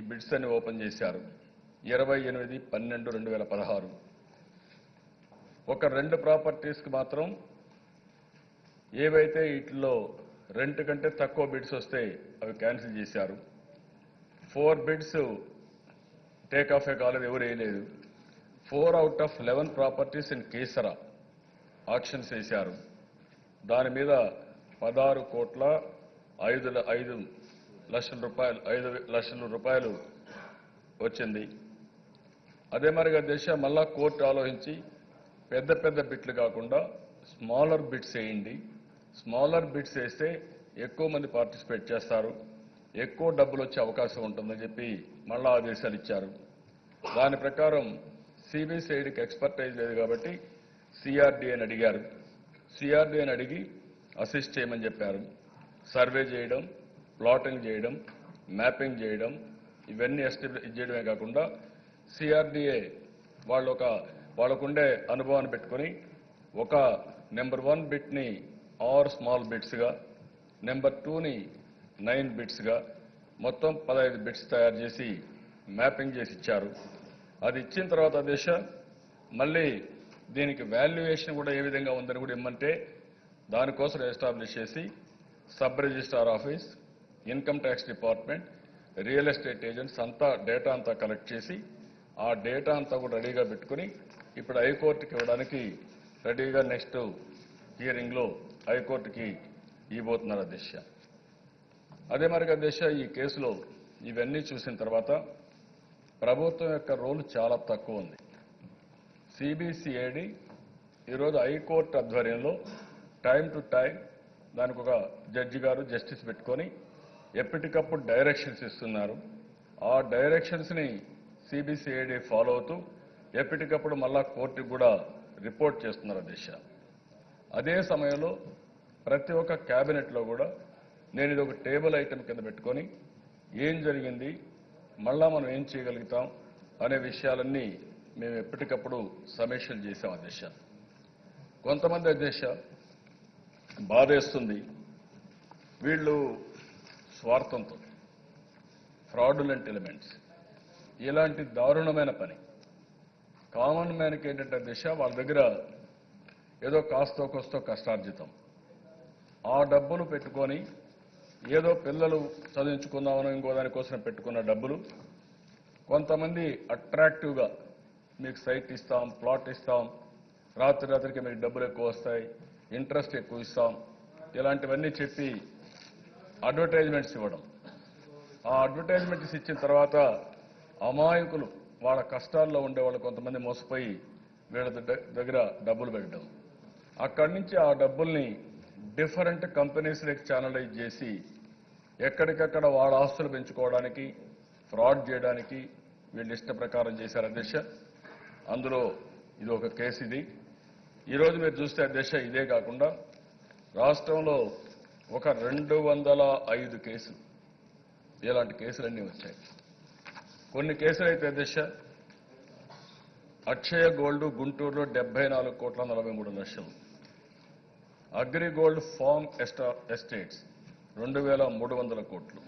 Bids అని open చేశారు 28/12/2016. ఒక 2 ప్రాపర్టీస్కి మాత్రం ఏవైతే వీటిలో రెంట్ కంటే తక్కువ బిడ్స్ వస్తే అవి క్యాన్సిల్ చేశారు. 4 బిడ్స్ టేక్ ఆఫ్ కాలేదు, ఎవరు వేయలేదు. 4 out of 11 properties in Keesara actions వేశారు. దాని మీద 16,05,00,000 రూపాయలు వచ్చింది. అదే మరిగా మళ్ళా కోర్టు ఆలోచించి పెద్ద పెద్ద బిట్లు కాకుండా స్మాలర్ బిట్స్ వేయండి, స్మాలర్ బిట్స్ వేస్తే ఎక్కువ మంది పార్టిసిపేట్ చేస్తారు, ఎక్కువ డబ్బులు వచ్చే అవకాశం ఉంటుందని చెప్పి మళ్ళా ఆదేశాలు ఇచ్చారు. దాని ప్రకారం సిబిసిఐడికి ఎక్స్పర్టైజ్ లేదు కాబట్టి సిఆర్డీఏని అడిగారు. సిఆర్డీఏని అడిగి అసిస్ట్ చేయమని చెప్పారు. సర్వే చేయడం, ప్లాటింగ్ చేయడం, మ్యాపింగ్ చేయడం, ఇవన్నీ చేయడమే కాకుండా సిఆర్డీఏ వాళ్ళకుండే అనుభవాన్ని పెట్టుకొని ఒక నెంబర్ 1 బిట్ని 6 స్మాల్ బిట్స్గా, నెంబర్ 2ని 9 బిట్స్గా మొత్తం 15 బిట్స్ తయారు చేసి మ్యాపింగ్ చేసి ఇచ్చారు. అది ఇచ్చిన తర్వాత మళ్ళీ దీనికి వాల్యుయేషన్ కూడా ఏ విధంగా ఉందని కూడా ఇమ్మంటే దానికోసం ఎస్టాబ్లిష్ చేసి sub registrar office, income tax department, real estate agents అంతా డేటా అంతా కలెక్ట్ చేసి ఆ డేటా అంతా కూడా రెడీగా పెట్టుకుని ఇప్పుడు హైకోర్టుకి ఇవ్వడానికి రెడీగా నెక్స్ట్ హియరింగ్లో హైకోర్టుకి ఇవ్వబోతున్నారు అధ్యక్ష. అదే మరిగా ఈ కేసులో ఇవన్నీ చూసిన తర్వాత ప్రభుత్వం యొక్క రోల్ చాలా తక్కువ ఉంది. సిబిసిఐడి ఈరోజు హైకోర్టు ఆధ్వర్యంలో టైం టు టైం దానికి ఒక జడ్జి గారు జస్టిస్ పెట్టుకొని ఎప్పటికప్పుడు డైరెక్షన్స్ ఇస్తున్నారు. ఆ డైరెక్షన్స్ని సిబిసిఐడి ఫాలో అవుతూ ఎప్పటికప్పుడు మళ్ళా కోర్టుకు కూడా రిపోర్ట్ చేస్తున్నారు అధ్యక్ష. అదే సమయంలో ప్రతి ఒక్క క్యాబినెట్లో కూడా నేను ఇది ఒక టేబుల్ ఐటెం కింద పెట్టుకొని ఏం జరిగింది, మళ్ళా మనం ఏం చేయగలుగుతాం అనే విషయాలన్నీ మేము ఎప్పటికప్పుడు సమీక్షలు చేశాం అధ్యక్ష. కొంతమంది అధ్యక్ష బాధేస్తుంది, వీళ్ళు స్వార్థంతో ఫ్రాడులెంట్ ఎలిమెంట్స్ ఇలాంటి దారుణమైన పని కామన్ మ్యాన్కి ఏంటంటే అధ్యక్ష వాళ్ళ దగ్గర ఏదో కాస్తో కోస్తో కష్టార్జితం, ఆ డబ్బులు పెట్టుకొని ఏదో పిల్లలు చదివించుకుందామని ఇంకో దానికోసం పెట్టుకున్న డబ్బులు కొంతమంది అట్రాక్టివ్గా మీకు సైట్ ఇస్తాం, ప్లాట్ ఇస్తాం, రాత్రికి మీకు డబ్బులు ఎక్కువ వస్తాయి, ఇంట్రెస్ట్ ఎక్కువ ఇస్తాం, ఇలాంటివన్నీ చెప్పి అడ్వర్టైజ్మెంట్స్ ఇవ్వడం. ఆ అడ్వర్టైజ్మెంట్స్ ఇచ్చిన తర్వాత అమాయకులు వాళ్ళ కష్టాల్లో ఉండే వాళ్ళు కొంతమంది మోసపోయి వీళ్ళ దగ్గర డబ్బులు పెట్టడం, అక్కడి నుంచి ఆ డబ్బుల్ని డిఫరెంట్ కంపెనీస్లకు ఛానలైజ్ చేసి ఎక్కడికక్కడ వాళ్ళ ఆస్తులు పెంచుకోవడానికి, ఫ్రాడ్ చేయడానికి వీళ్ళు ఇష్ట ప్రకారం చేశారు అధ్యక్ష. అందులో ఇది ఒక కేసు. ఇది ఈరోజు మీరు చూస్తే అధ్యక్ష ఇదే కాకుండా రాష్ట్రంలో ఒక 205 కేసులు ఇలాంటి కేసులన్నీ వచ్చాయి. కొన్ని కేసులు అయితే అధ్యక్ష అక్షయ గోల్డ్ గుంటూరులో 74,43,00,000, అగ్రిగోల్డ్ ఫార్మ్ ఎస్టేట్స్ 2,300 కోట్లు,